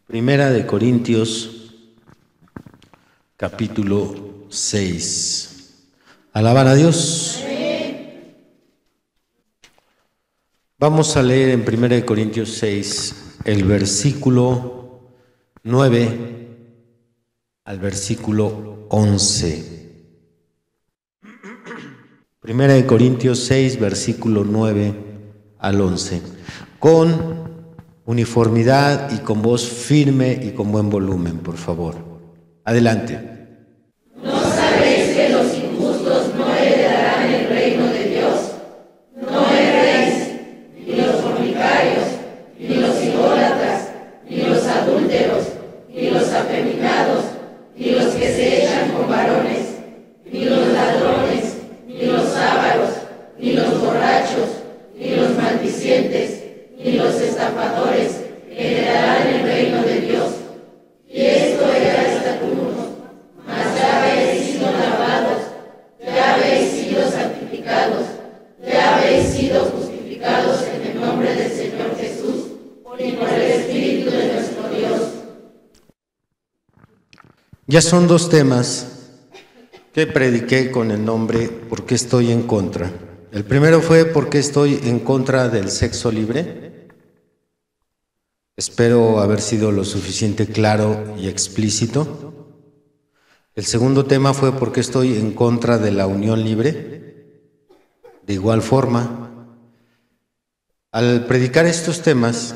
Primera de Corintios, capítulo 6. ¿Alaban a Dios? Amén. Vamos a leer en Primera de Corintios 6 el versículo 9 al versículo 11. Primera de Corintios 6, versículo 9 al 11. Con uniformidad y con voz firme y con buen volumen, por favor. Adelante. ¿No sabéis que los injustos no heredarán el reino de Dios? No erréis, ni los fornicarios, ni los idólatras, ni los adúlteros, ni los afeminados, ni los que se echan con varones, ni los ladrones, ni los ávaros, ni los borrachos, ni los maldicientes, ni los estafadores heredarán el reino de Dios. Y esto erais algunos, mas ya habéis sido lavados, ya habéis sido santificados, ya habéis sido justificados en el nombre del Señor Jesús y por el Espíritu de nuestro Dios. Ya son dos temas que prediqué con el nombre ¿Por qué estoy en contra? El primero fue ¿por qué estoy en contra del sexo libre? Espero haber sido lo suficiente claro y explícito. El segundo tema fue ¿por qué estoy en contra de la unión libre? De igual forma, al predicar estos temas,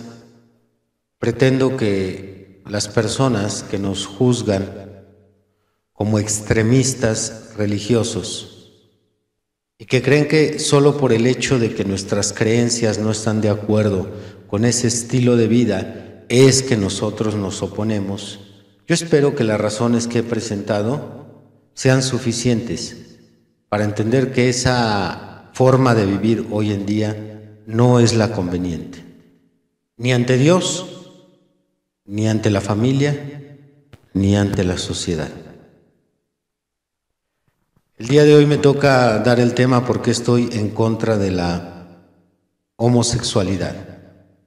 pretendo que las personas que nos juzgan como extremistas religiosos y que creen que solo por el hecho de que nuestras creencias no están de acuerdo con ese estilo de vida es que nosotros nos oponemos, yo espero que las razones que he presentado sean suficientes para entender que esa forma de vivir hoy en día no es la conveniente, ni ante Dios, ni ante la familia, ni ante la sociedad. El día de hoy me toca dar el tema ¿por qué estoy en contra de la homosexualidad?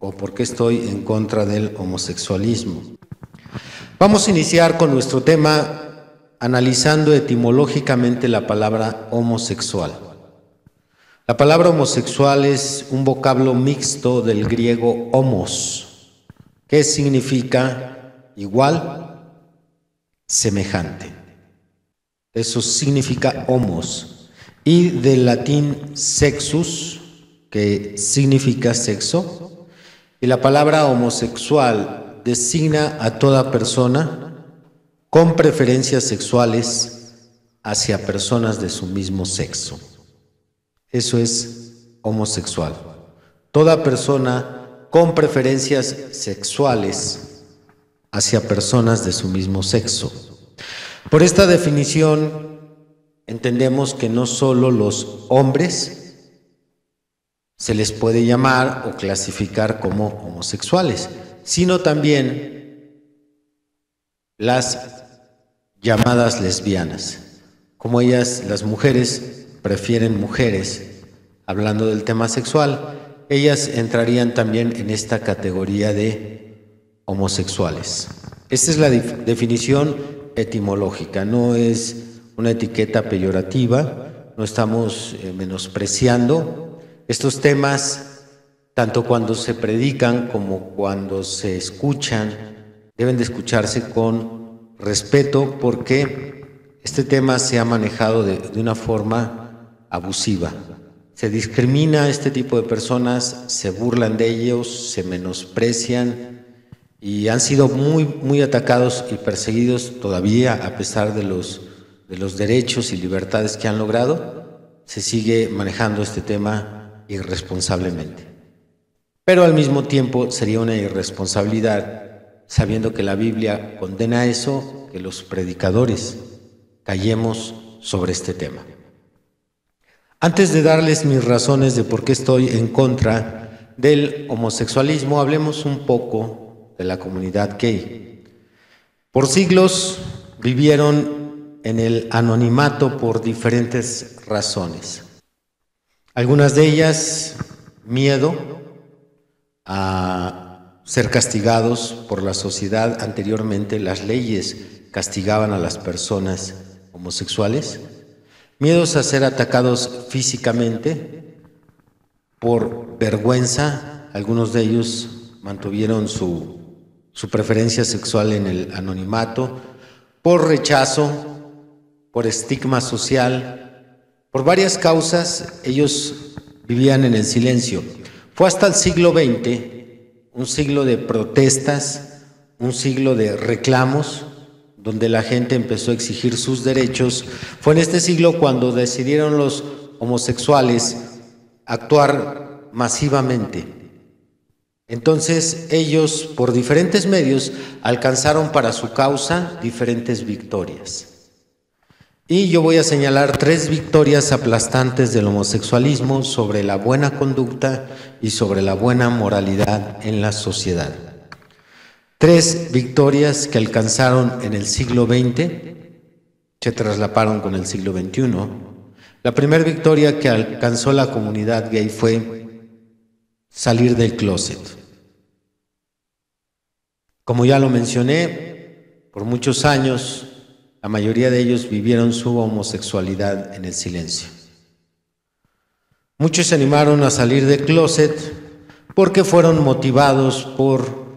O ¿por qué estoy en contra del homosexualismo? Vamos a iniciar con nuestro tema analizando etimológicamente la palabra homosexual. La palabra homosexual es un vocablo mixto del griego homos, que significa igual, semejante. Eso significa homos, y del latín sexus, que significa sexo, y la palabra homosexual designa a toda persona con preferencias sexuales hacia personas de su mismo sexo. Eso es homosexual. Toda persona con preferencias sexuales hacia personas de su mismo sexo. Por esta definición entendemos que no solo los hombres se les puede llamar o clasificar como homosexuales, sino también las llamadas lesbianas. Como ellas, las mujeres, prefieren mujeres, hablando del tema sexual, ellas entrarían también en esta categoría de homosexuales. Esta es la definición etimológica, no es una etiqueta peyorativa, no estamos menospreciando estos temas, tanto cuando se predican como cuando se escuchan, deben de escucharse con respeto porque este tema se ha manejado de una forma abusiva. Se discrimina a este tipo de personas, se burlan de ellos, se menosprecian y han sido muy atacados y perseguidos todavía a pesar de los derechos y libertades que han logrado. Se sigue manejando este tema irresponsablemente. Pero al mismo tiempo sería una irresponsabilidad, sabiendo que la Biblia condena eso, que los predicadores callemos sobre este tema. Antes de darles mis razones de por qué estoy en contra del homosexualismo, hablemos un poco de la comunidad gay. Por siglos vivieron en el anonimato por diferentes razones. Algunas de ellas, miedo a ser castigados por la sociedad. Anteriormente las leyes castigaban a las personas homosexuales. Miedos a ser atacados físicamente por vergüenza. Algunos de ellos mantuvieron su preferencia sexual en el anonimato, por rechazo, por estigma social, por varias causas. Ellos vivían en el silencio. Fue hasta el siglo XX, un siglo de protestas, un siglo de reclamos, donde la gente empezó a exigir sus derechos. Fue en este siglo cuando decidieron los homosexuales actuar masivamente. Entonces ellos, por diferentes medios, alcanzaron para su causa diferentes victorias. Y yo voy a señalar 3 victorias aplastantes del homosexualismo sobre la buena conducta y sobre la buena moralidad en la sociedad. 3 victorias que alcanzaron en el siglo XX, se traslaparon con el siglo XXI. La primera victoria que alcanzó la comunidad gay fue salir del closet. Como ya lo mencioné, por muchos años la mayoría de ellos vivieron su homosexualidad en el silencio. Muchos se animaron a salir del closet porque fueron motivados por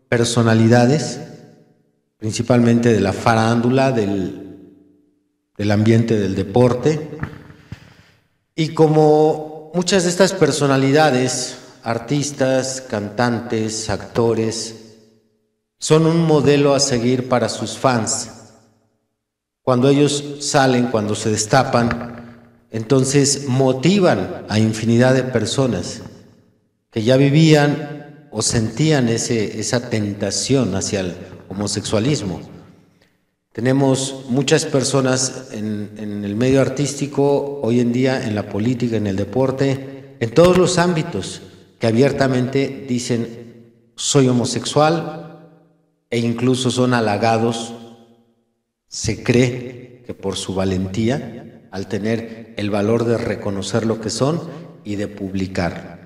personalidades, principalmente de la farándula, del ambiente del deporte. Y como muchas de estas personalidades, artistas, cantantes, actores, son un modelo a seguir para sus fans. Cuando ellos salen, cuando se destapan, entonces motivan a infinidad de personas que ya vivían o sentían esa tentación hacia el homosexualismo. Tenemos muchas personas en el medio artístico, hoy en día en la política, en el deporte, en todos los ámbitos, que abiertamente dicen soy homosexual, e incluso son halagados. Se cree que por su valentía, al tener el valor de reconocer lo que son y de publicarlo.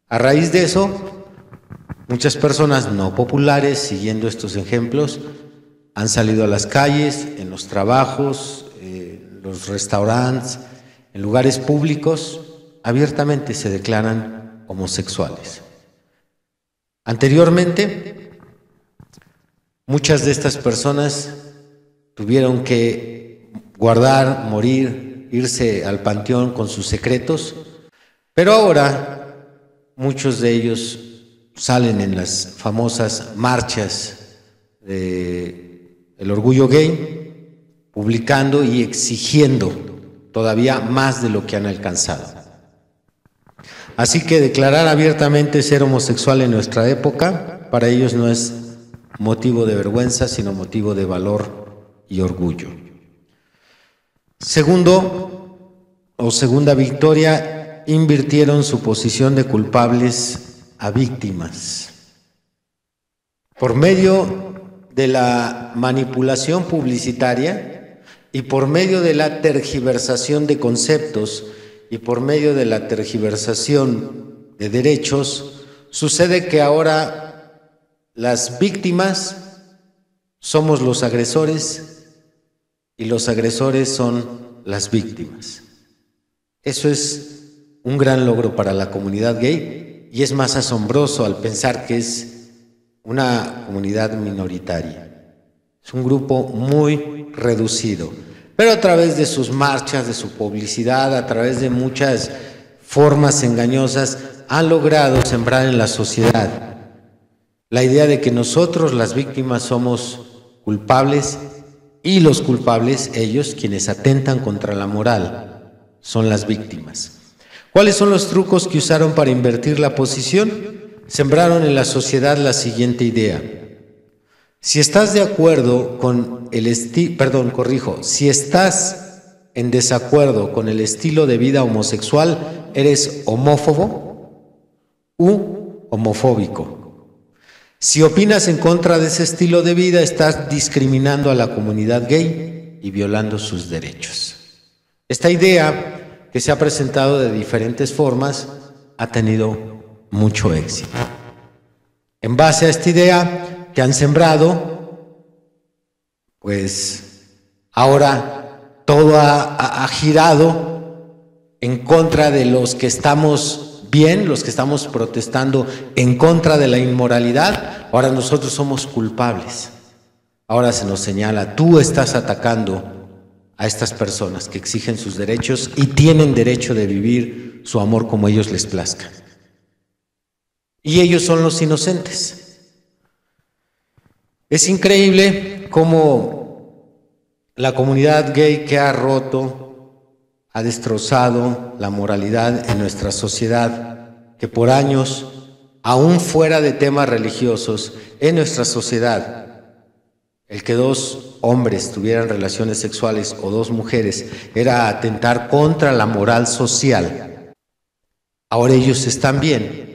A raíz de eso, muchas personas no populares, siguiendo estos ejemplos, han salido a las calles, en los trabajos, en los restaurantes, en lugares públicos, abiertamente se declaran homosexuales. Anteriormente, muchas de estas personas tuvieron que guardar, morir, irse al panteón con sus secretos, pero ahora muchos de ellos salen en las famosas marchas del orgullo gay, publicando y exigiendo todavía más de lo que han alcanzado. Así que declarar abiertamente ser homosexual en nuestra época, para ellos no es motivo de vergüenza, sino motivo de valor y orgullo. Segunda victoria, invirtieron su posición de culpables a víctimas. Por medio de la manipulación publicitaria y por medio de la tergiversación de conceptos y por medio de la tergiversación de derechos, sucede que ahora las víctimas somos los agresores y los agresores son las víctimas. Eso es un gran logro para la comunidad gay y es más asombroso al pensar que es una comunidad minoritaria. Es un grupo muy reducido, pero a través de sus marchas, de su publicidad, a través de muchas formas engañosas, han logrado sembrar en la sociedad la idea de que nosotros, las víctimas, somos culpables y los culpables, ellos, quienes atentan contra la moral, son las víctimas. ¿Cuáles son los trucos que usaron para invertir la posición? Sembraron en la sociedad la siguiente idea: si estás de acuerdo con el si estás en desacuerdo con el estilo de vida homosexual, eres homófobo u homofóbico. Si opinas en contra de ese estilo de vida, estás discriminando a la comunidad gay y violando sus derechos. Esta idea, que se ha presentado de diferentes formas, ha tenido mucho éxito. En base a esta idea que han sembrado, pues ahora todo ha girado en contra de los que estamos bien, los que estamos protestando en contra de la inmoralidad. Ahora nosotros somos culpables. Ahora se nos señala, tú estás atacando a estas personas que exigen sus derechos y tienen derecho de vivir su amor como ellos les plazca. Y ellos son los inocentes. Es increíble cómo la comunidad gay que ha roto, ha destrozado la moralidad en nuestra sociedad, que por años, aún fuera de temas religiosos, en nuestra sociedad, el que dos hombres tuvieran relaciones sexuales o dos mujeres era atentar contra la moral social. Ahora ellos están bien.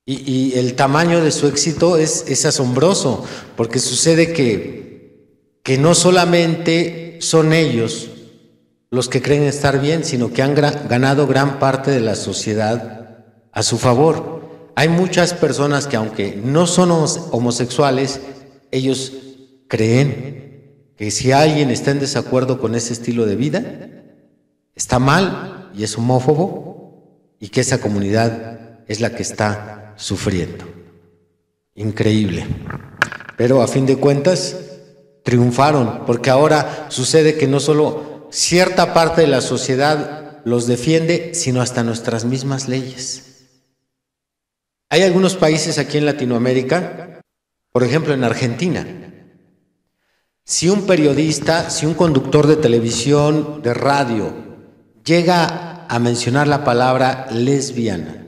Y el tamaño de su éxito es asombroso, porque sucede que no solamente son ellos los que creen estar bien, sino que han ganado gran parte de la sociedad a su favor. Hay muchas personas que, aunque no son homosexuales, ellos creen que si alguien está en desacuerdo con ese estilo de vida, está mal y es homófobo, y que esa comunidad es la que está sufriendo. Increíble. Pero a fin de cuentas, triunfaron, porque ahora sucede que no solo cierta parte de la sociedad los defiende, sino hasta nuestras mismas leyes. Hay algunos países aquí en Latinoamérica, por ejemplo, en Argentina, si un periodista, si un conductor de televisión, de radio, llega a mencionar la palabra lesbiana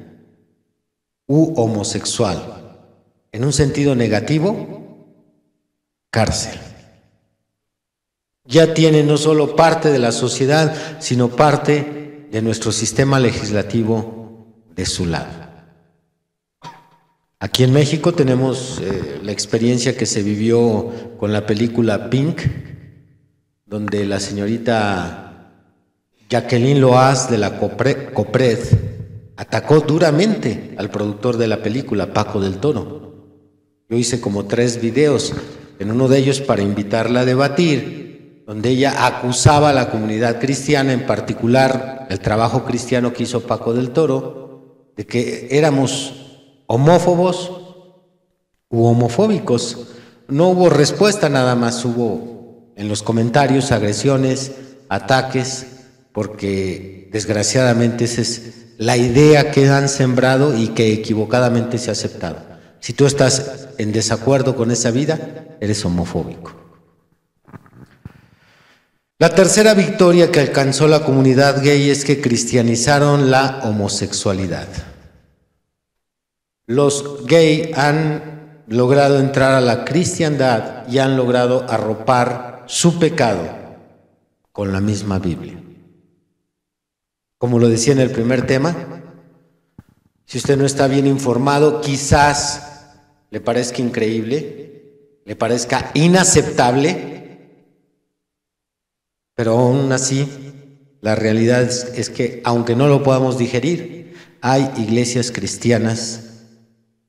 u homosexual en un sentido negativo, cárcel. Ya tiene no solo parte de la sociedad, sino parte de nuestro sistema legislativo de su lado. Aquí en México tenemos la experiencia que se vivió con la película Pink, donde la señorita Jacqueline Loaz de la COPRED atacó duramente al productor de la película, Paco del Toro. Yo hice como 3 videos, en uno de ellos para invitarla a debatir, donde ella acusaba a la comunidad cristiana, en particular el trabajo cristiano que hizo Paco del Toro, de que éramos homófobos u homofóbicos. No hubo respuesta, nada más hubo en los comentarios agresiones, ataques, porque desgraciadamente esa es la idea que han sembrado y que equivocadamente se ha aceptado. Si tú estás en desacuerdo con esa vida, eres homofóbico. La tercera victoria que alcanzó la comunidad gay es que cristianizaron la homosexualidad. Los gay han logrado entrar a la cristiandad y han logrado arropar su pecado con la misma Biblia. Como lo decía en el primer tema, si usted no está bien informado, quizás le parezca increíble, le parezca inaceptable, pero aún así la realidad es que, aunque no lo podamos digerir, hay iglesias cristianas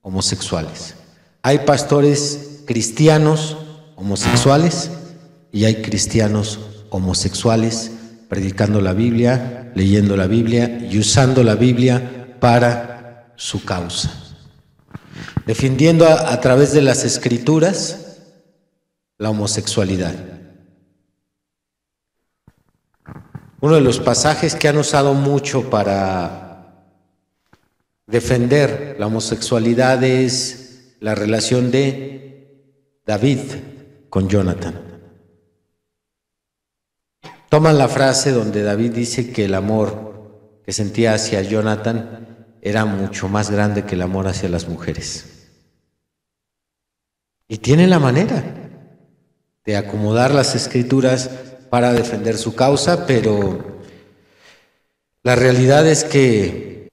homosexuales. Hay pastores cristianos homosexuales y hay cristianos homosexuales predicando la Biblia, leyendo la Biblia y usando la Biblia para su causa, defendiendo a través de las Escrituras la homosexualidad. Uno de los pasajes que han usado mucho para defender la homosexualidad es la relación de David con Jonathan. Toman la frase donde David dice que el amor que sentía hacia Jonathan era mucho más grande que el amor hacia las mujeres. Y tiene la manera de acomodar las Escrituras para defender su causa, pero la realidad es que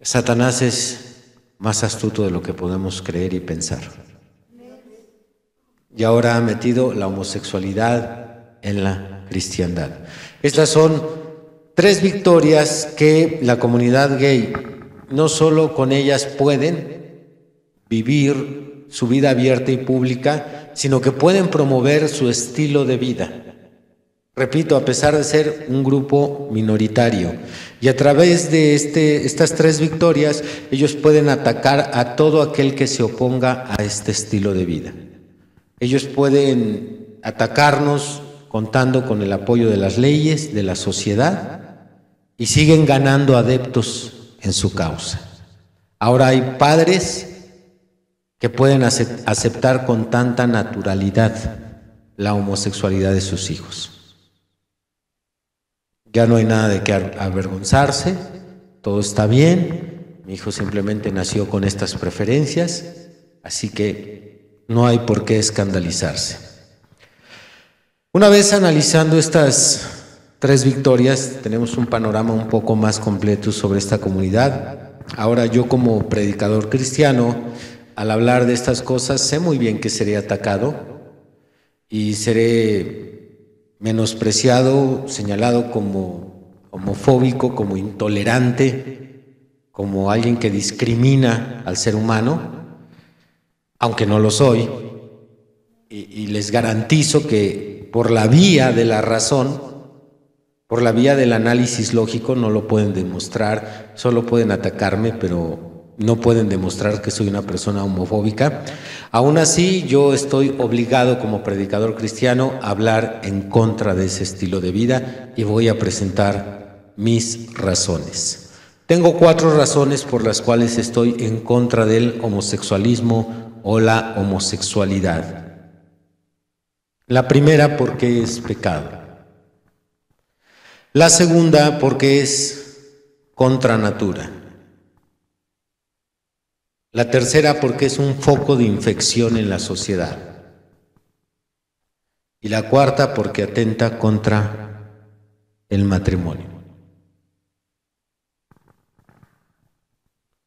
Satanás es más astuto de lo que podemos creer y pensar. Y ahora ha metido la homosexualidad en la cristiandad. Estas son 3 victorias que la comunidad gay, no solo con ellas pueden, vivir su vida abierta y pública, sino que pueden promover su estilo de vida. Repito, a pesar de ser un grupo minoritario. Y a través de estas 3 victorias, ellos pueden atacar a todo aquel que se oponga a este estilo de vida. Ellos pueden atacarnos contando con el apoyo de las leyes, de la sociedad, y siguen ganando adeptos en su causa. Ahora hay padres que pueden aceptar con tanta naturalidad la homosexualidad de sus hijos. Ya no hay nada de qué avergonzarse, todo está bien, mi hijo simplemente nació con estas preferencias, así que no hay por qué escandalizarse. Una vez analizando estas 3 victorias, tenemos un panorama un poco más completo sobre esta comunidad. Ahora yo, como predicador cristiano, al hablar de estas cosas, sé muy bien que seré atacado y seré menospreciado, señalado como homofóbico, como intolerante, como alguien que discrimina al ser humano, aunque no lo soy, y les garantizo que por la vía de la razón, por la vía del análisis lógico, no lo pueden demostrar, solo pueden atacarme, pero no pueden demostrar que soy una persona homofóbica. Aún así, yo estoy obligado como predicador cristiano a hablar en contra de ese estilo de vida y voy a presentar mis razones. Tengo 4 razones por las cuales estoy en contra del homosexualismo o la homosexualidad. La primera, porque es pecado. La segunda, porque es contra natura. La tercera, porque es un foco de infección en la sociedad. Y la cuarta, porque atenta contra el matrimonio.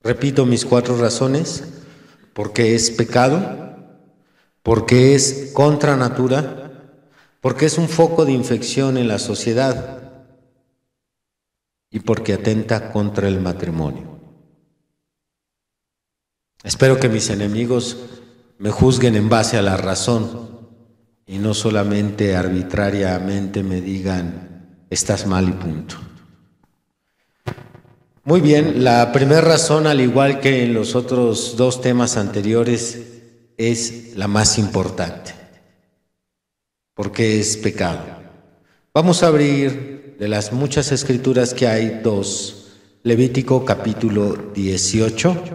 Repito mis 4 razones: porque es pecado, porque es contra natura, porque es un foco de infección en la sociedad y porque atenta contra el matrimonio. Espero que mis enemigos me juzguen en base a la razón y no solamente arbitrariamente me digan estás mal y punto. Muy bien, la primera razón, al igual que en los otros 2 temas anteriores, es la más importante, porque es pecado. Vamos a abrir de las muchas escrituras que hay 2, Levítico capítulo 18.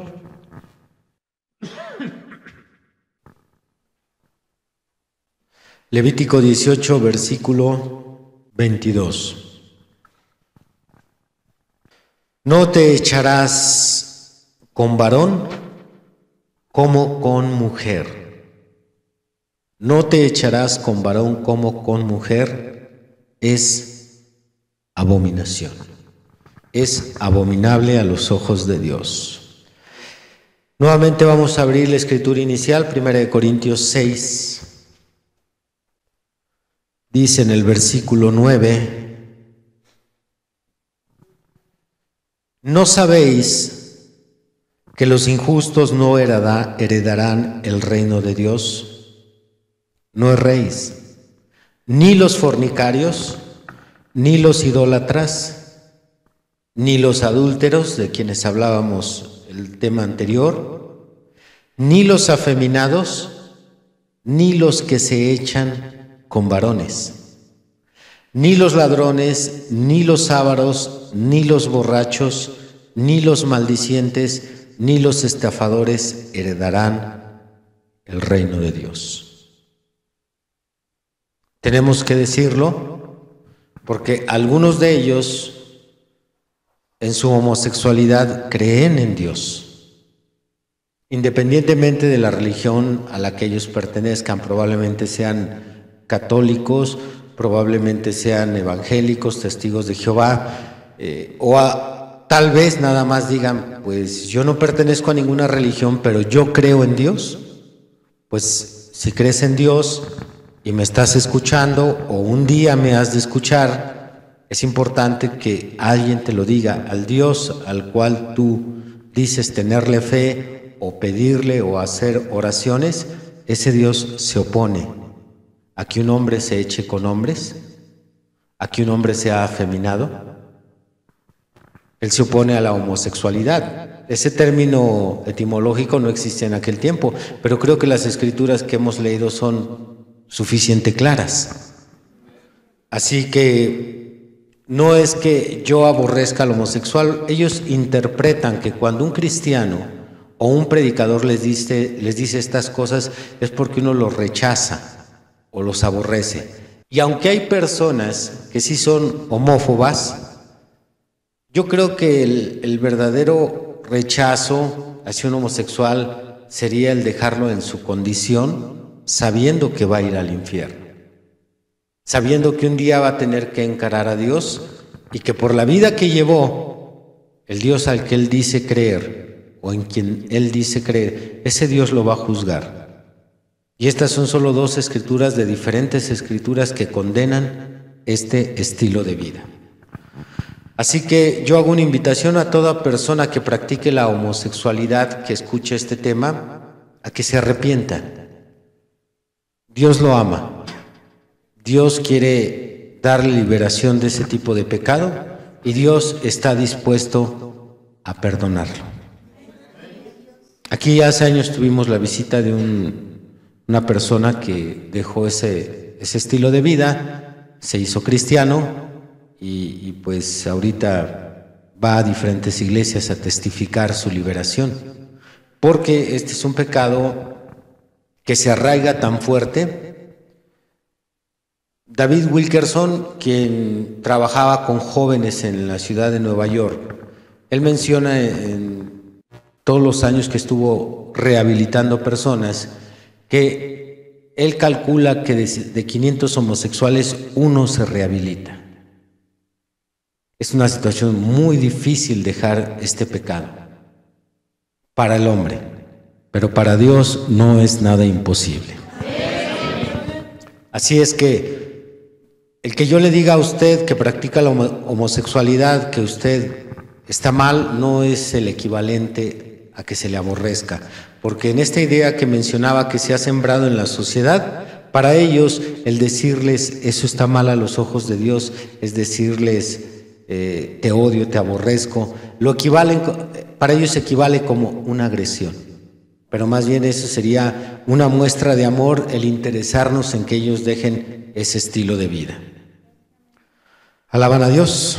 Levítico 18, versículo 22. No te echarás con varón como con mujer. No te echarás con varón como con mujer. Es abominación. Es abominable a los ojos de Dios. Nuevamente vamos a abrir la escritura inicial, 1 Corintios 6. Dice en el versículo 9: ¿no sabéis que los injustos no heredarán el reino de Dios? No erréis, ni los fornicarios, ni los idólatras, ni los adúlteros, de quienes hablábamos el tema anterior, ni los afeminados, ni los que se echan con varones, ni los ladrones, ni los ávaros, ni los borrachos, ni los maldicientes, ni los estafadores heredarán el reino de Dios. Tenemos que decirlo porque algunos de ellos en su homosexualidad creen en Dios, independientemente de la religión a la que ellos pertenezcan. Probablemente sean católicos, probablemente sean evangélicos, testigos de Jehová, tal vez nada más digan, pues yo no pertenezco a ninguna religión, pero yo creo en Dios. Pues si crees en Dios y me estás escuchando, o un día me has de escuchar, es importante que alguien te lo diga. Al Dios al cual tú dices tenerle fe o pedirle o hacer oraciones, ese Dios se opone a que un hombre se eche con hombres, a que un hombre sea afeminado. Él se opone a la homosexualidad. Ese término etimológico no existía en aquel tiempo, pero creo que las escrituras que hemos leído son suficientemente claras. Así que no es que yo aborrezca al homosexual, ellos interpretan que cuando un cristiano o un predicador les dice estas cosas es porque uno los rechaza o los aborrece. Y aunque hay personas que sí son homófobas, yo creo que el verdadero rechazo hacia un homosexual sería el dejarlo en su condición, sabiendo que va a ir al infierno, sabiendo que un día va a tener que encarar a Dios y que por la vida que llevó, el Dios al que él dice creer o en quien él dice creer, ese Dios lo va a juzgar. Y estas son solo dos escrituras de diferentes escrituras que condenan este estilo de vida. Así que yo hago una invitación a toda persona que practique la homosexualidad, que escuche este tema, a que se arrepienta. Dios lo ama. Dios quiere darle liberación de ese tipo de pecado y Dios está dispuesto a perdonarlo. Aquí hace años tuvimos la visita de una persona que dejó ese estilo de vida, se hizo cristiano y pues ahorita va a diferentes iglesias a testificar su liberación, porque este es un pecado que se arraiga tan fuerte. David Wilkerson, quien trabajaba con jóvenes en la ciudad de Nueva York, él menciona en todos los años que estuvo rehabilitando personas que él calcula que de 500 homosexuales, uno se rehabilita. Es una situación muy difícil dejar este pecado para el hombre, pero para Dios no es nada imposible. Así es que el que yo le diga a usted que practica la homosexualidad, que usted está mal, no es el equivalente a que se le aborrezca, porque en esta idea que mencionaba que se ha sembrado en la sociedad, para ellos el decirles eso está mal a los ojos de Dios es decirles te odio, te aborrezco, para ellos equivale como una agresión, pero más bien eso sería una muestra de amor, el interesarnos en que ellos dejen ese estilo de vida. ¿Alaban a Dios?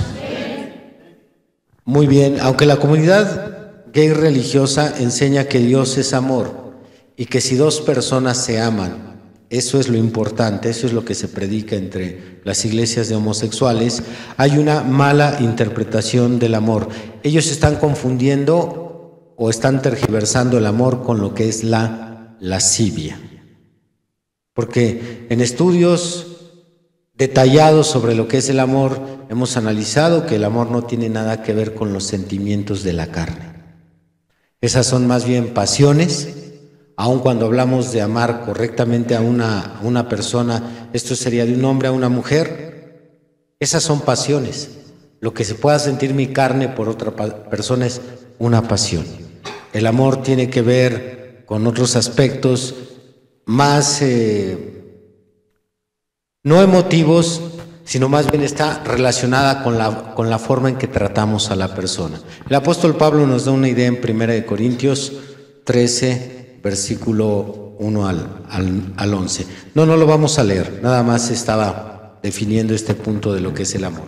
Muy bien, aunque la comunidad gay religiosa enseña que Dios es amor y que si dos personas se aman, eso es lo importante, eso es lo que se predica entre las iglesias de homosexuales, hay una mala interpretación del amor. Ellos están confundiendo o están tergiversando el amor con lo que es la lascivia. Porque en estudios detallados sobre lo que es el amor, hemos analizado que el amor no tiene nada que ver con los sentimientos de la carne. Esas son más bien pasiones. Aun cuando hablamos de amar correctamente a una persona, esto sería de un hombre a una mujer, esas son pasiones. Lo que se pueda sentir mi carne por otra persona es una pasión. El amor tiene que ver con otros aspectos más, no emotivos, sino más bien está relacionada con la forma en que tratamos a la persona. El apóstol Pablo nos da una idea en 1 Corintios 13, versículo 1 al 11. No lo vamos a leer, nada más estaba definiendo este punto de lo que es el amor.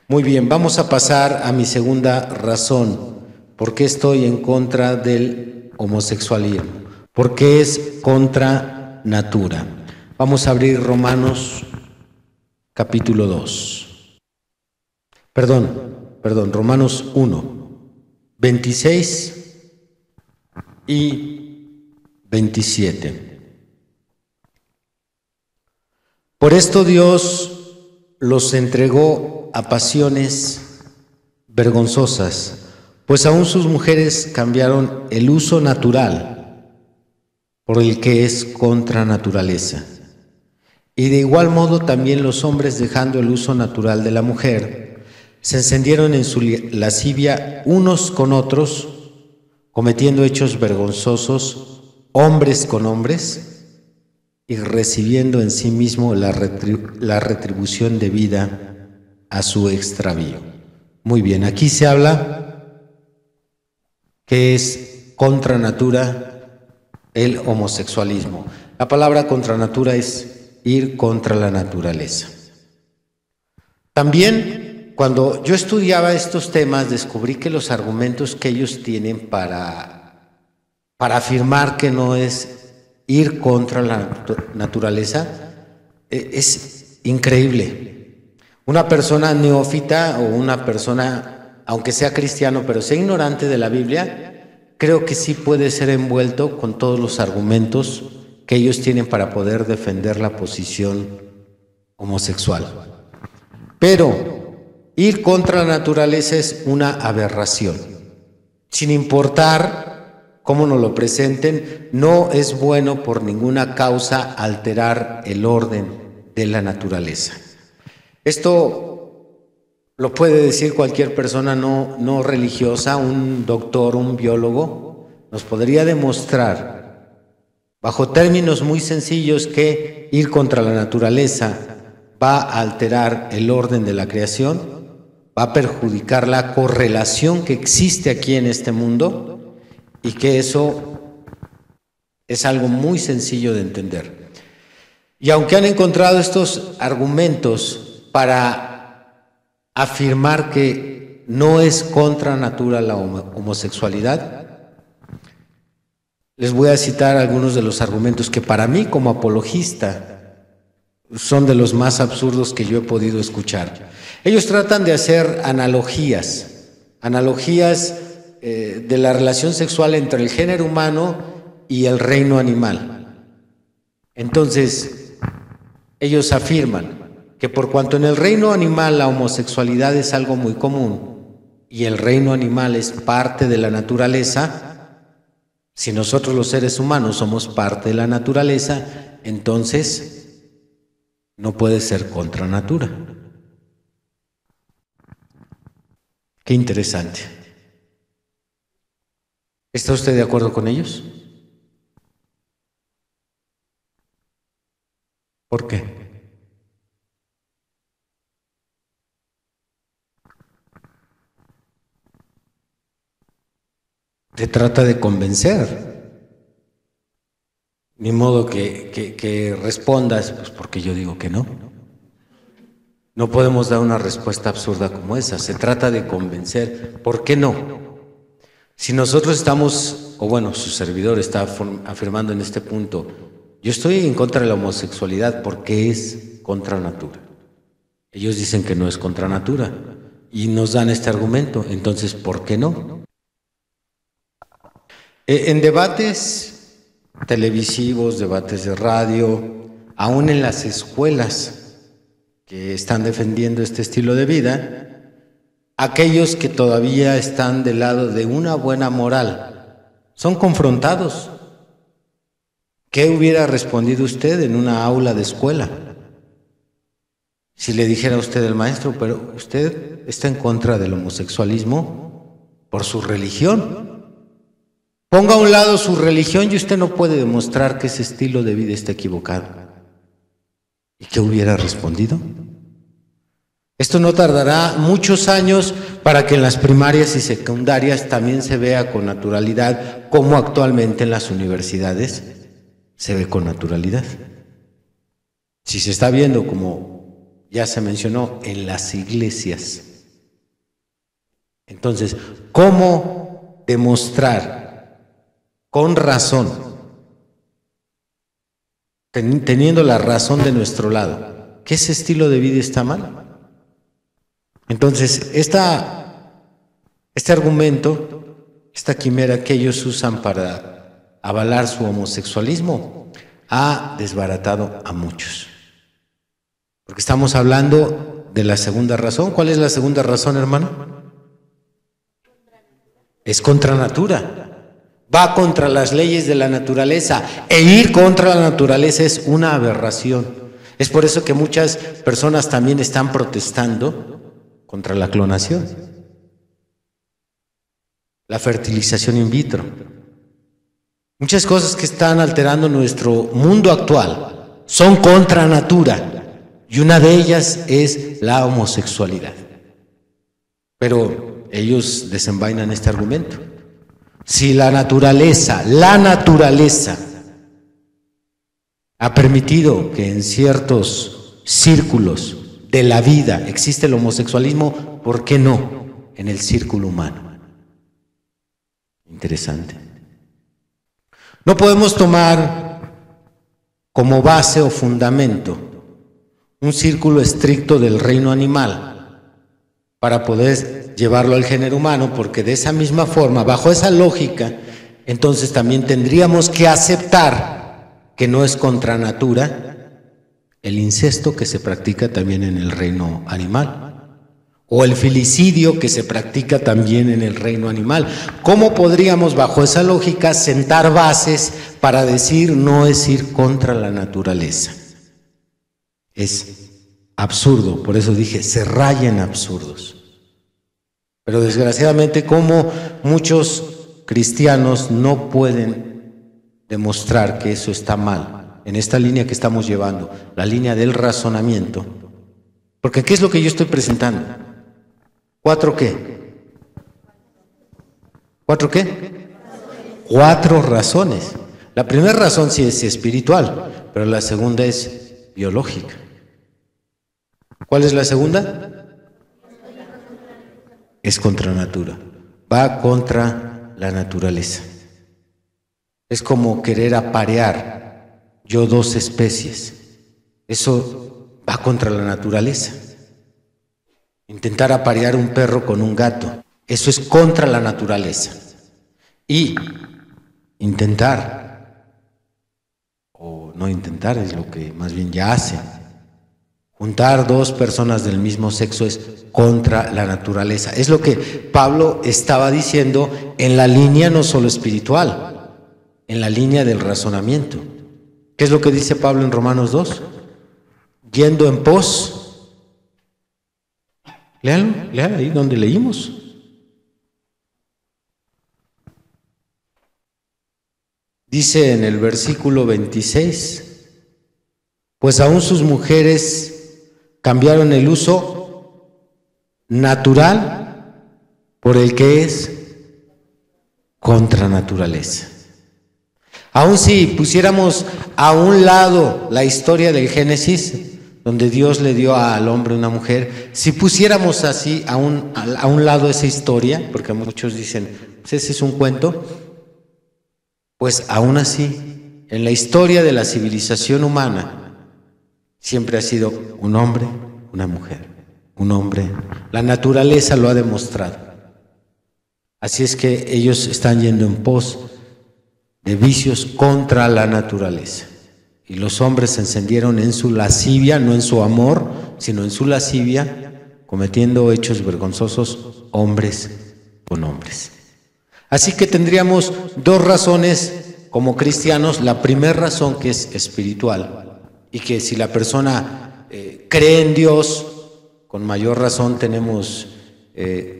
Muy bien, vamos a pasar a mi segunda razón. ¿Por qué estoy en contra del homosexualismo? Porque es contra natura. Vamos a abrir Romanos capítulo 2. Romanos 1, 26 y 27. Por esto Dios los entregó a pasiones vergonzosas, pues aún sus mujeres cambiaron el uso natural por el que es contra naturaleza. Y de igual modo también los hombres, dejando el uso natural de la mujer, se encendieron en su lascivia unos con otros, cometiendo hechos vergonzosos, hombres con hombres, y recibiendo en sí mismo la retribución debida a su extravío. Muy bien, aquí se habla que es contra natura el homosexualismo. La palabra contra natura es ir contra la naturaleza. También, cuando yo estudiaba estos temas, descubrí que los argumentos que ellos tienen para afirmar que no es ir contra la naturaleza es increíble. Una persona neófita o una persona, aunque sea cristiano, pero sea ignorante de la Biblia, creo que sí puede ser envuelto con todos los argumentos que ellos tienen para poder defender la posición homosexual. Pero ir contra la naturaleza es una aberración. Sin importar cómo nos lo presenten, no es bueno por ninguna causa alterar el orden de la naturaleza. Esto lo puede decir cualquier persona no religiosa, un doctor, un biólogo, nos podría demostrar, bajo términos muy sencillos, que ir contra la naturaleza va a alterar el orden de la creación, va a perjudicar la correlación que existe aquí en este mundo, y que eso es algo muy sencillo de entender. Y aunque han encontrado estos argumentos para afirmar que no es contra natura la homosexualidad, les voy a citar algunos de los argumentos que para mí, como apologista, son de los más absurdos que yo he podido escuchar. Ellos tratan de hacer analogías de la relación sexual entre el género humano y el reino animal. Entonces, ellos afirman que por cuanto en el reino animal la homosexualidad es algo muy común y el reino animal es parte de la naturaleza, si nosotros los seres humanos somos parte de la naturaleza, entonces no puede ser contra natura. Qué interesante. ¿Está usted de acuerdo con ellos? ¿Por qué? Te trata de convencer. Ni modo que respondas, pues porque yo digo que no. No podemos dar una respuesta absurda como esa. Se trata de convencer. ¿Por qué no? Si nosotros estamos, o bueno, su servidor está afirmando en este punto, yo estoy en contra de la homosexualidad porque es contra natura. Ellos dicen que no es contra natura y nos dan este argumento. Entonces, ¿por qué no? En debates televisivos, debates de radio, aún en las escuelas que están defendiendo este estilo de vida, aquellos que todavía están del lado de una buena moral son confrontados. ¿Qué hubiera respondido usted en una aula de escuela? Si le dijera a usted el maestro, pero usted está en contra del homosexualismo por su religión. Ponga a un lado su religión y usted no puede demostrar que ese estilo de vida está equivocado. ¿Y qué hubiera respondido? Esto no tardará muchos años para que en las primarias y secundarias también se vea con naturalidad, como actualmente en las universidades se ve con naturalidad. Si se está viendo, como ya se mencionó, en las iglesias. Entonces, ¿cómo demostrar con razón, teniendo la razón de nuestro lado, que ese estilo de vida está mal? Entonces, este argumento, esta quimera que ellos usan para avalar su homosexualismo, ha desbaratado a muchos. Porque estamos hablando de la segunda razón. ¿Cuál es la segunda razón, hermano? Es contra natura. Va contra las leyes de la naturaleza. E ir contra la naturaleza es una aberración. Es por eso que muchas personas también están protestando contra la clonación. la fertilización in vitro. Muchas cosas que están alterando nuestro mundo actual son contra natura, y una de ellas es la homosexualidad. Pero ellos desenvainan este argumento. Si la naturaleza ha permitido que en ciertos círculos de la vida existe el homosexualismo, ¿por qué no en el círculo humano? Interesante. No podemos tomar como base o fundamento un círculo estricto del reino animal para poder llevarlo al género humano, porque de esa misma forma, bajo esa lógica, entonces también tendríamos que aceptar que no es contra natura el incesto que se practica también en el reino animal, o el filicidio que se practica también en el reino animal. ¿Cómo podríamos, bajo esa lógica, sentar bases para decir no es ir contra la naturaleza? Es absurdo, por eso dije, se raya en absurdos. Pero desgraciadamente, como muchos cristianos no pueden demostrar que eso está mal, en esta línea que estamos llevando, la línea del razonamiento, porque ¿qué es lo que yo estoy presentando? ¿Cuatro qué? ¿Cuatro qué? 4 razones. La primera razón sí es espiritual, pero la segunda es biológica. ¿Cuál es la segunda? Es contra natura. Va contra la naturaleza. Es como querer aparear yo 2 especies. Eso va contra la naturaleza. Intentar aparear un perro con un gato, eso es contra la naturaleza. Y intentar, o no intentar, es lo que más bien ya hacen, juntar 2 personas del mismo sexo es contra la naturaleza. Es lo que Pablo estaba diciendo en la línea no solo espiritual, en la línea del razonamiento. ¿Qué es lo que dice Pablo en Romanos 2? Yendo en pos. Léalo ahí donde leímos. Dice en el versículo 26, pues aún sus mujeres cambiaron el uso natural por el que es contra naturaleza. Aún si pusiéramos a un lado la historia del Génesis, donde Dios le dio al hombre una mujer, si pusiéramos así a un lado esa historia, porque muchos dicen, pues ese es un cuento, pues aún así, en la historia de la civilización humana, siempre ha sido un hombre, una mujer, un hombre. La naturaleza lo ha demostrado. Así es que ellos están yendo en pos de vicios contra la naturaleza. Y los hombres se encendieron en su lascivia, no en su amor, sino en su lascivia, cometiendo hechos vergonzosos hombres con hombres. Así que tendríamos 2 razones como cristianos. La primera razón, que es espiritual, y que si la persona cree en Dios, con mayor razón tenemos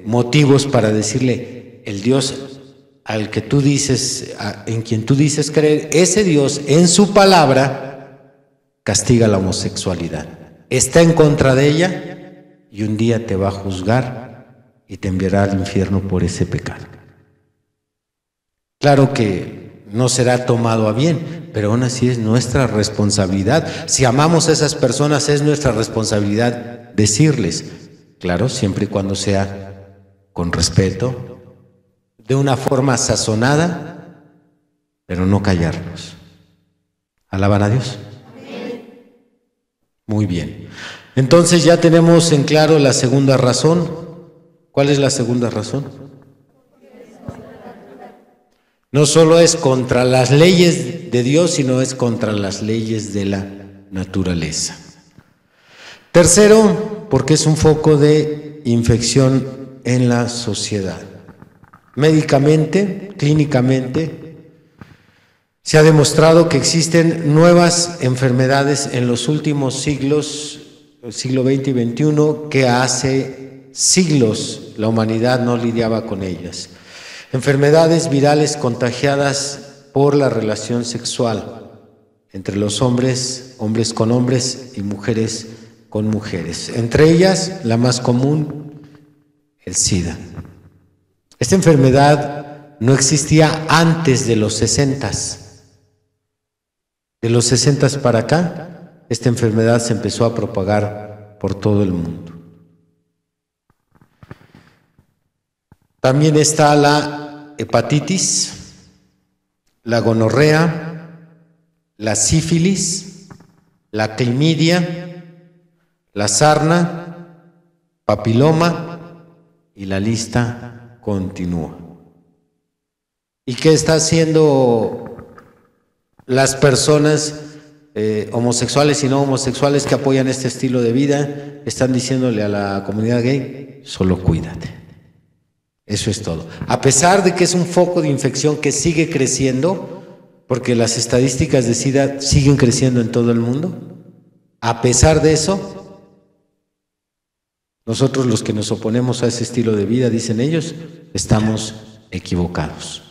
motivos para decirle, el Dios al que tú dices, en quien tú dices creer, ese Dios en su palabra castiga la homosexualidad, está en contra de ella y un día te va a juzgar y te enviará al infierno por ese pecado. Claro que no será tomado a bien, pero aún así es nuestra responsabilidad. Si amamos a esas personas, es nuestra responsabilidad decirles, claro, siempre y cuando sea con respeto, de una forma sazonada, pero no callarnos. ¿Alaban a Dios? Muy bien. Entonces ya tenemos en claro la segunda razón. ¿Cuál es la segunda razón? No solo es contra las leyes de Dios, sino es contra las leyes de la naturaleza. Tercero, porque es un foco de infección en la sociedad. Médicamente, clínicamente, se ha demostrado que existen nuevas enfermedades en los últimos siglos, el siglo XX y XXI, que hace siglos la humanidad no lidiaba con ellas. Enfermedades virales contagiadas por la relación sexual entre los hombres, hombres con hombres y mujeres con mujeres. Entre ellas, la más común, el SIDA. Esta enfermedad no existía antes de los 60s. De los 60s para acá, esta enfermedad se empezó a propagar por todo el mundo. También está la hepatitis, la gonorrea, la sífilis, la clamidia, la sarna, papiloma y la lista continúa. ¿Y qué están haciendo las personas homosexuales y no homosexuales que apoyan este estilo de vida? Están diciéndole a la comunidad gay, solo cuídate. Eso es todo. A pesar de que es un foco de infección que sigue creciendo, porque las estadísticas de SIDA siguen creciendo en todo el mundo, a pesar de eso, nosotros los que nos oponemos a ese estilo de vida, dicen ellos, estamos equivocados.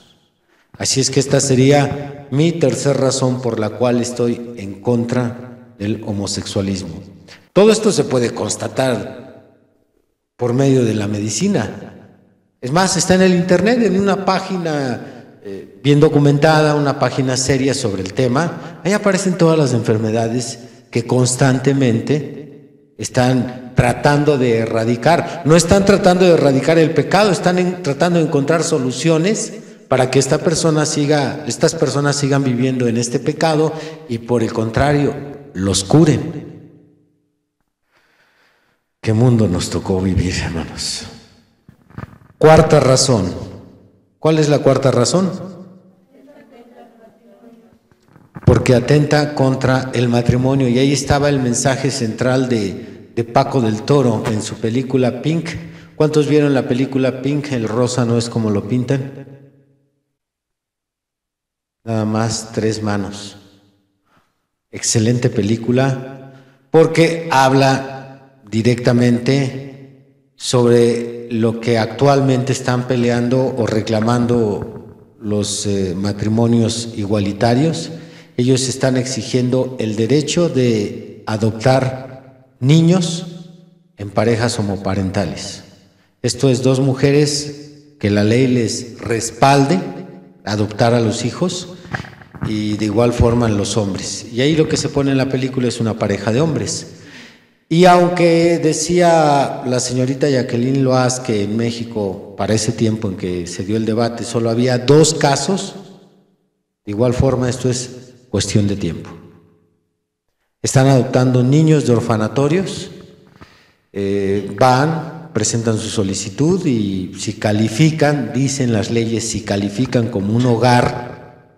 Así es que esta sería mi tercera razón por la cual estoy en contra del homosexualismo. Todo esto se puede constatar por medio de la medicina. Es más, está en el internet, en una página bien documentada, una página seria sobre el tema. Ahí aparecen todas las enfermedades que constantemente están tratando de erradicar. No están tratando de erradicar el pecado, están tratando de encontrar soluciones para que estas personas sigan viviendo en este pecado y por el contrario, los curen. ¿Qué mundo nos tocó vivir, hermanos? Cuarta razón. ¿Cuál es la cuarta razón? Porque atenta contra el matrimonio. Y ahí estaba el mensaje central de Paco del Toro en su película Pink. ¿Cuántos vieron la película Pink? El rosa no es como lo pintan. Nada más 3 manos. Excelente película porque habla directamente sobre lo que actualmente están peleando o reclamando los matrimonios igualitarios. Ellos están exigiendo el derecho de adoptar niños en parejas homoparentales. Esto es 2 mujeres que la ley les respalde adoptar a los hijos y de igual forma los hombres. Y ahí lo que se pone en la película es una pareja de hombres. Y aunque decía la señorita Jacqueline Loaz que en México, para ese tiempo en que se dio el debate, solo había 2 casos, de igual forma esto es cuestión de tiempo. Están adoptando niños de orfanatorios, presentan su solicitud y si califican, dicen las leyes, si califican como un hogar,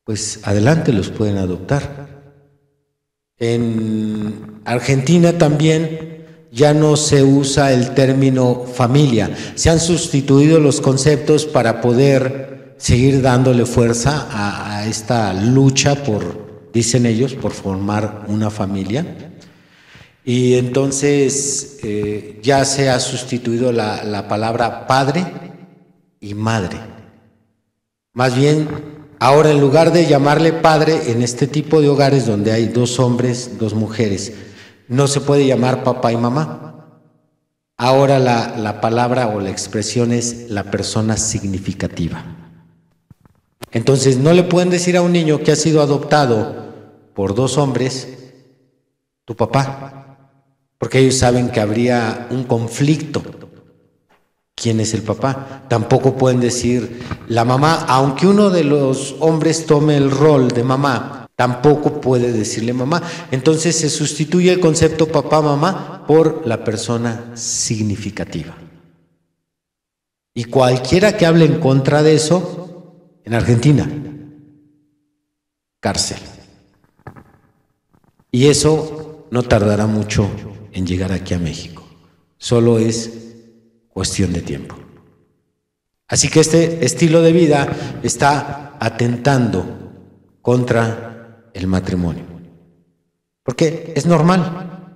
pues adelante los pueden adoptar. En Argentina también ya no se usa el término familia, se han sustituido los conceptos para poder seguir dándole fuerza a esta lucha por, dicen ellos, por formar una familia. Y entonces ya se ha sustituido la palabra padre y madre. Más bien, ahora en lugar de llamarle padre en este tipo de hogares donde hay 2 hombres, 2 mujeres, no se puede llamar papá y mamá. Ahora la palabra o la expresión es la persona significativa. Entonces no le pueden decir a un niño que ha sido adoptado por 2 hombres, tu papá, porque ellos saben que habría un conflicto. ¿Quién es el papá? Tampoco pueden decir la mamá, aunque uno de los hombres tome el rol de mamá, tampoco puede decirle mamá. Entonces se sustituye el concepto papá-mamá por la persona significativa. Y cualquiera que hable en contra de eso, en Argentina, cárcel. Y eso no tardará mucho en llegar aquí a México. Solo es cuestión de tiempo. Así que este estilo de vida está atentando contra el matrimonio. Porque es normal.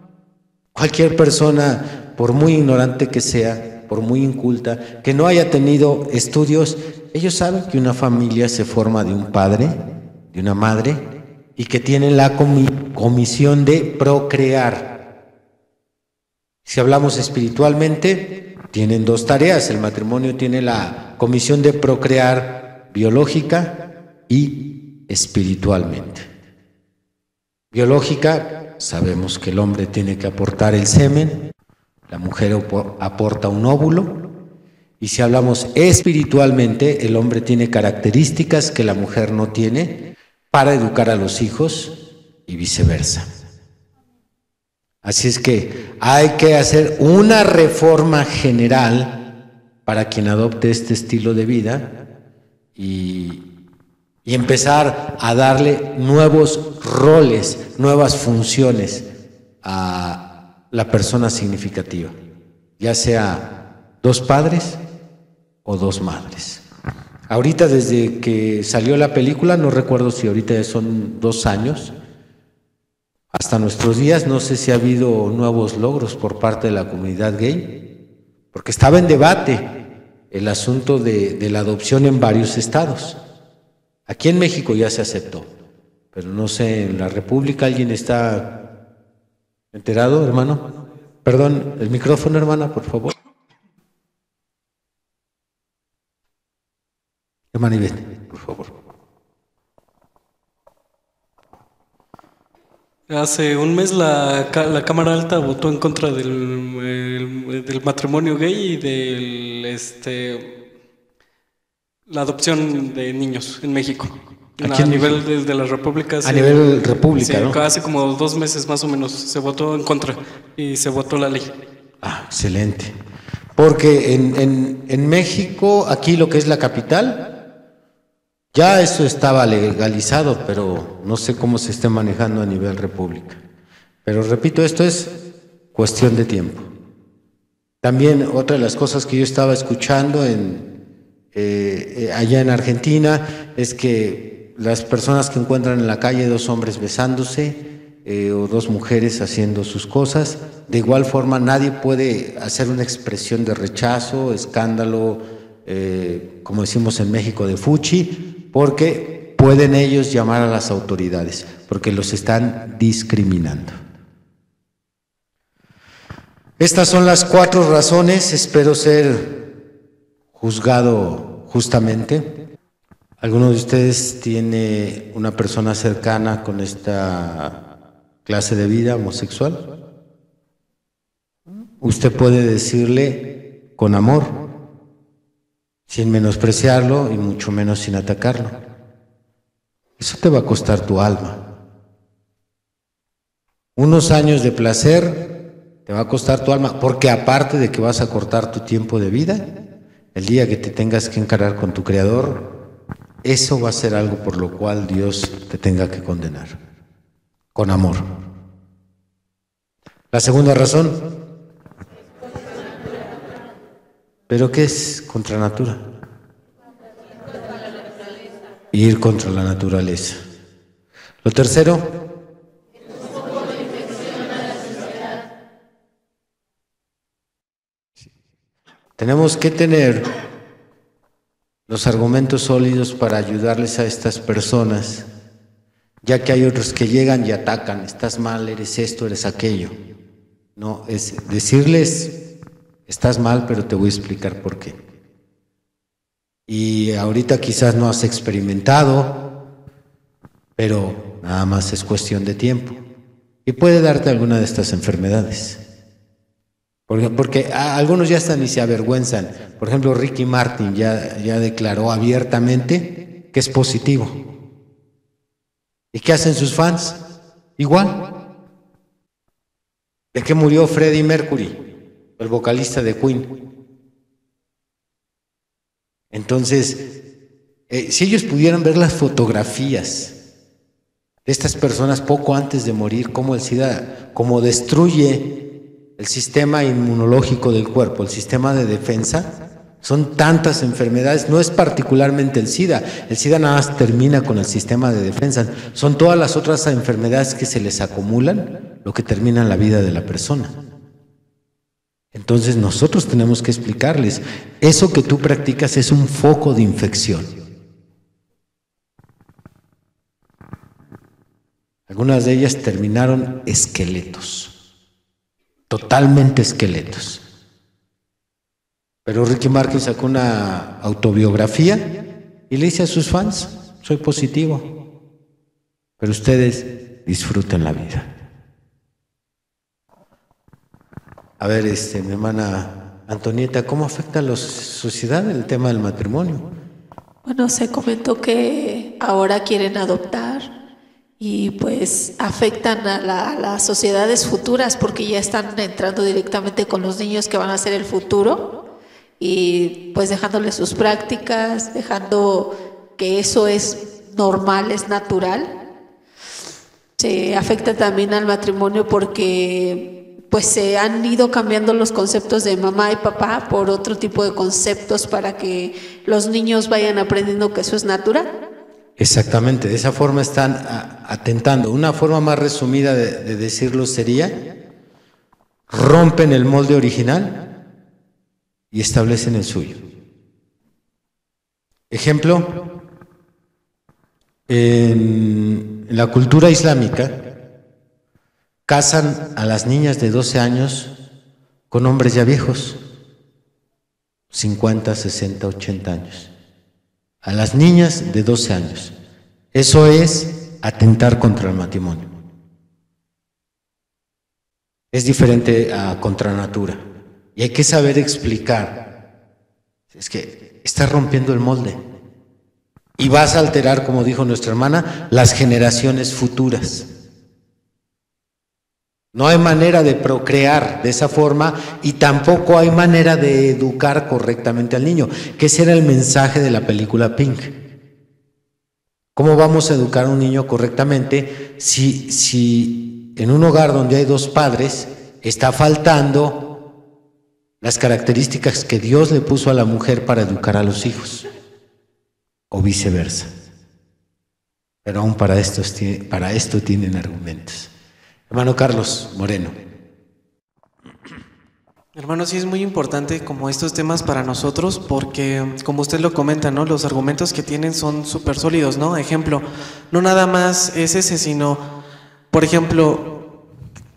Cualquier persona, por muy ignorante que sea, por muy inculta, que no haya tenido estudios, ellos saben que una familia se forma de un padre, de una madre, y que tienen la comisión de procrear. Si hablamos espiritualmente, tienen dos tareas. El matrimonio tiene la comisión de procrear biológica y espiritualmente. Biológica, sabemos que el hombre tiene que aportar el semen, la mujer aporta un óvulo, y si hablamos espiritualmente, el hombre tiene características que la mujer no tiene para educar a los hijos y viceversa. Así es que hay que hacer una reforma general para quien adopte este estilo de vida y empezar a darle nuevos roles, nuevas funciones a la persona significativa, ya sea dos padres o dos madres. Ahorita, desde que salió la película, no recuerdo si ahorita ya son 2 años, hasta nuestros días, no sé si ha habido nuevos logros por parte de la comunidad gay, porque estaba en debate el asunto de la adopción en varios estados. Aquí en México ya se aceptó, pero no sé, en la República, ¿alguien está enterado, hermano? Perdón, el micrófono, hermana, por favor. Hermana Ivette, por favor. Hace un mes la Cámara Alta votó en contra del matrimonio gay y la adopción de niños en México. A nivel de la República. A nivel República, sí, ¿no? Hace como 2 meses más o menos se votó en contra y se votó la ley. Ah, excelente. Porque en México, aquí lo que es la capital, ya eso estaba legalizado, pero no sé cómo se esté manejando a nivel república. Pero repito, esto es cuestión de tiempo. También otra de las cosas que yo estaba escuchando allá en Argentina es que las personas que encuentran en la calle 2 hombres besándose o 2 mujeres haciendo sus cosas, de igual forma nadie puede hacer una expresión de rechazo, escándalo, como decimos en México, de fuchi, porque pueden ellos llamar a las autoridades, porque los están discriminando. Estas son las 4 razones, espero ser juzgado justamente. ¿Alguno de ustedes tiene una persona cercana con esta clase de vida homosexual? Usted puede decirle con amor, sin menospreciarlo y mucho menos sin atacarlo. Eso te va a costar tu alma. Unos años de placer te va a costar tu alma, porque aparte de que vas a cortar tu tiempo de vida, el día que te tengas que encarar con tu Creador, eso va a ser algo por lo cual Dios te tenga que condenar, con amor. La segunda razón. ¿Pero qué es contra natura? Ir contra la naturaleza. Lo tercero. Tenemos que tener los argumentos sólidos para ayudarles a estas personas, ya que hay otros que llegan y atacan, estás mal, eres esto, eres aquello. No, es decirles, estás mal, pero te voy a explicar por qué. Y ahorita quizás no has experimentado, pero nada más es cuestión de tiempo. Y puede darte alguna de estas enfermedades. Porque algunos ya están y se avergüenzan. Por ejemplo, Ricky Martin ya declaró abiertamente que es positivo. ¿Y qué hacen sus fans? Igual. ¿De qué murió Freddie Mercury, el vocalista de Queen? Entonces, si ellos pudieran ver las fotografías de estas personas poco antes de morir, cómo el SIDA, cómo destruye el sistema inmunológico del cuerpo, el sistema de defensa, son tantas enfermedades, no es particularmente el SIDA nada más termina con el sistema de defensa, son todas las otras enfermedades que se les acumulan, lo que termina en la vida de la persona. Entonces nosotros tenemos que explicarles, eso que tú practicas es un foco de infección. Algunas de ellas terminaron esqueletos, totalmente esqueletos. Pero Ricky Martin sacó una autobiografía y le dice a sus fans, soy positivo, pero ustedes disfruten la vida. A ver, mi hermana Antonieta, ¿cómo afecta a la sociedad el tema del matrimonio? Bueno, se comentó que ahora quieren adoptar y pues afectan a las sociedades futuras porque ya están entrando directamente con los niños que van a ser el futuro y pues dejándoles sus prácticas, dejando que eso es normal, es natural. Se afecta también al matrimonio porque pues se han ido cambiando los conceptos de mamá y papá por otro tipo de conceptos para que los niños vayan aprendiendo que eso es natural. Exactamente, de esa forma están atentando. Una forma más resumida de decirlo sería, rompen el molde original y establecen el suyo. Ejemplo, en la cultura islámica, casan a las niñas de 12 años con hombres ya viejos, 50, 60, 80 años. A las niñas de 12 años. Eso es atentar contra el matrimonio. Es diferente a contra natura. Y hay que saber explicar. Es que estás rompiendo el molde. Y vas a alterar, como dijo nuestra hermana, las generaciones futuras. No hay manera de procrear de esa forma y tampoco hay manera de educar correctamente al niño, que ese era el mensaje de la película Pink. ¿Cómo vamos a educar a un niño correctamente si en un hogar donde hay dos padres está faltando las características que Dios le puso a la mujer para educar a los hijos? O viceversa. Pero aún para esto tienen argumentos. Hermano Carlos Moreno. Hermano, sí es muy importante como estos temas para nosotros porque, como usted lo comenta, ¿no? Los argumentos que tienen son súper sólidos, ¿no? Ejemplo, no nada más es ese, sino, por ejemplo,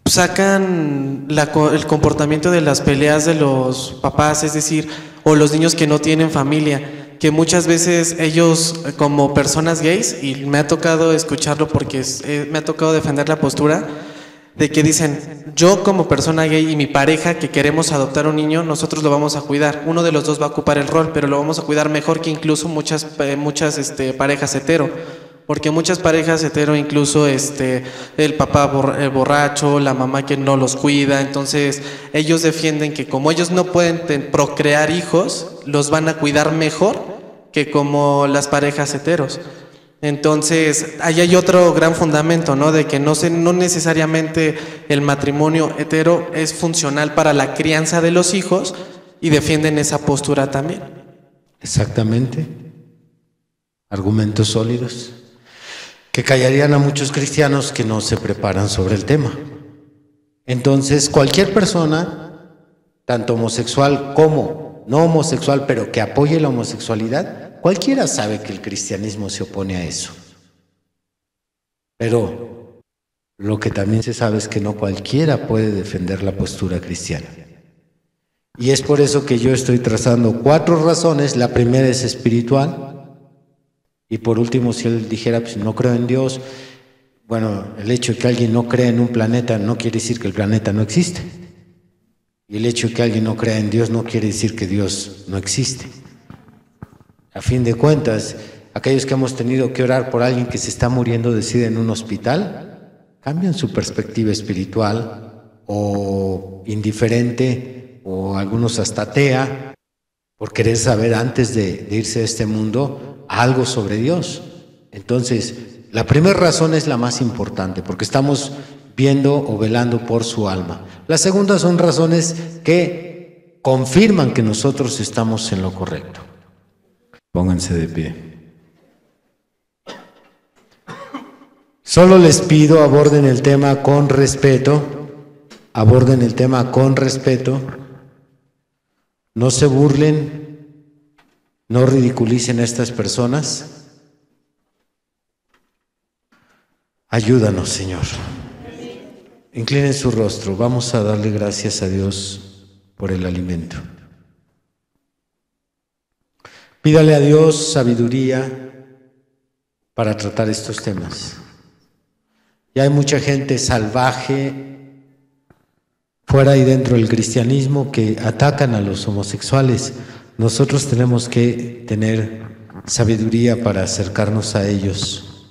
sacan el comportamiento de las peleas de los papás, es decir, o los niños que no tienen familia, que muchas veces ellos como personas gays, y me ha tocado escucharlo porque me ha tocado defender la postura, de que dicen, yo como persona gay y mi pareja que queremos adoptar un niño, nosotros lo vamos a cuidar. Uno de los dos va a ocupar el rol, pero lo vamos a cuidar mejor que incluso muchas parejas hetero. Porque muchas parejas hetero, incluso el papá borracho, la mamá que no los cuida, entonces ellos defienden que como ellos no pueden procrear hijos, los van a cuidar mejor que como las parejas heteros. Entonces, ahí hay otro gran fundamento, ¿no? De que no necesariamente el matrimonio hetero es funcional para la crianza de los hijos y defienden esa postura también. Exactamente. Argumentos sólidos que callarían a muchos cristianos que no se preparan sobre el tema. Entonces, cualquier persona, tanto homosexual como no homosexual, pero que apoye la homosexualidad, cualquiera sabe que el cristianismo se opone a eso. Pero lo que también se sabe es que no cualquiera puede defender la postura cristiana. Y es por eso que yo estoy trazando 4 razones. La primera es espiritual. Y por último, si él dijera, pues no creo en Dios, bueno, el hecho de que alguien no crea en un planeta no quiere decir que el planeta no existe. Y el hecho de que alguien no crea en Dios no quiere decir que Dios no existe. A fin de cuentas, aquellos que hemos tenido que orar por alguien que se está muriendo de SIDA en un hospital, cambian su perspectiva espiritual o indiferente, o algunos hasta atea, por querer saber antes de irse de este mundo algo sobre Dios. Entonces, la primera razón es la más importante, porque estamos viendo o velando por su alma. La segunda son razones que confirman que nosotros estamos en lo correcto. Pónganse de pie. Solo les pido aborden el tema con respeto, No se burlen, no ridiculicen a estas personas. Ayúdanos, Señor. Inclinen su rostro. Vamos a darle gracias a Dios por el alimento. Pídale a Dios sabiduría para tratar estos temas. Ya hay mucha gente salvaje fuera y dentro del cristianismo que atacan a los homosexuales. Nosotros tenemos que tener sabiduría para acercarnos a ellos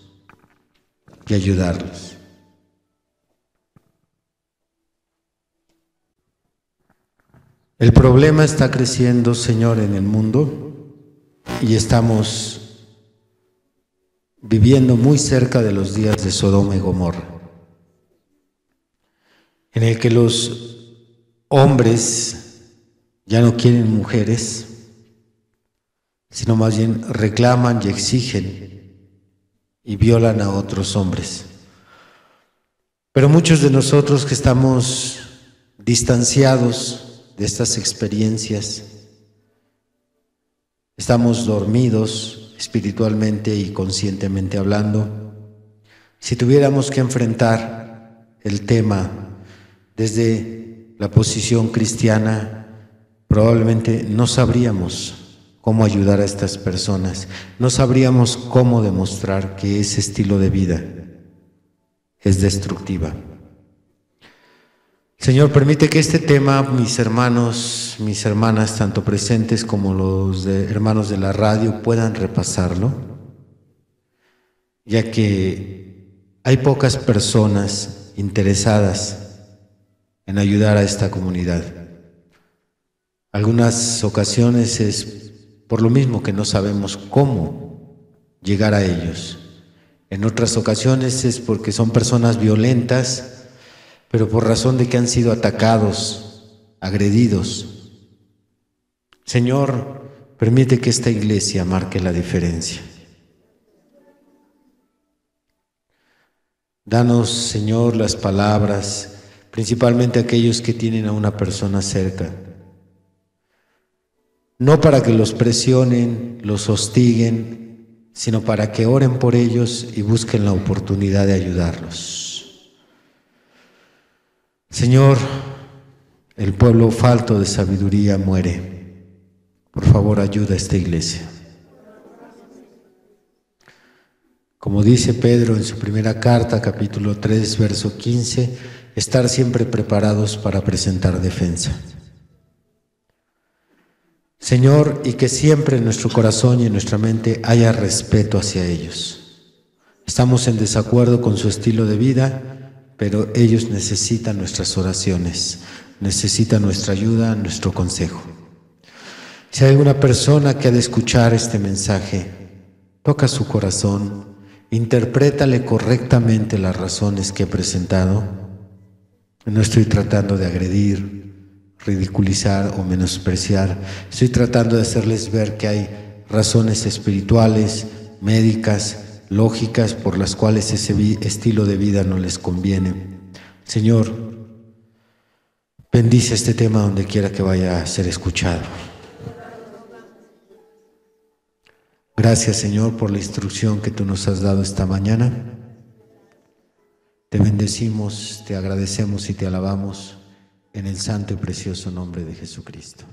y ayudarlos. El problema está creciendo, Señor, en el mundo y estamos viviendo muy cerca de los días de Sodoma y Gomorra, en el que los hombres ya no quieren mujeres, sino más bien reclaman y exigen y violan a otros hombres. Pero muchos de nosotros que estamos distanciados de estas experiencias, estamos dormidos espiritualmente y conscientemente hablando. Si tuviéramos que enfrentar el tema desde la posición cristiana, probablemente no sabríamos cómo ayudar a estas personas, no sabríamos cómo demostrar que ese estilo de vida es destructiva. Señor, permite que este tema, mis hermanos, mis hermanas, tanto presentes como los hermanos de la radio, puedan repasarlo, ya que hay pocas personas interesadas en ayudar a esta comunidad. Algunas ocasiones es por lo mismo que no sabemos cómo llegar a ellos. En otras ocasiones es porque son personas violentas, pero por razón de que han sido atacados, agredidos. Señor, permite que esta iglesia marque la diferencia. Danos, Señor, las palabras, principalmente aquellos que tienen a una persona cerca. No para que los presionen, los hostiguen, sino para que oren por ellos y busquen la oportunidad de ayudarlos. Señor, el pueblo falto de sabiduría muere. Por favor, ayuda a esta iglesia. Como dice Pedro en su primera carta, capítulo 3, verso 15, estar siempre preparados para presentar defensa. Señor, y que siempre en nuestro corazón y en nuestra mente haya respeto hacia ellos. Estamos en desacuerdo con su estilo de vida, pero ellos necesitan nuestras oraciones, necesitan nuestra ayuda, nuestro consejo. Si hay alguna persona que ha de escuchar este mensaje, toca su corazón, interprétale correctamente las razones que he presentado. No estoy tratando de agredir, ridiculizar o menospreciar. Estoy tratando de hacerles ver que hay razones espirituales, médicas, lógicas por las cuales ese estilo de vida no les conviene. Señor, bendice este tema donde quiera que vaya a ser escuchado. Gracias, Señor, por la instrucción que tú nos has dado esta mañana. Te bendecimos, te agradecemos y te alabamos en el santo y precioso nombre de Jesucristo.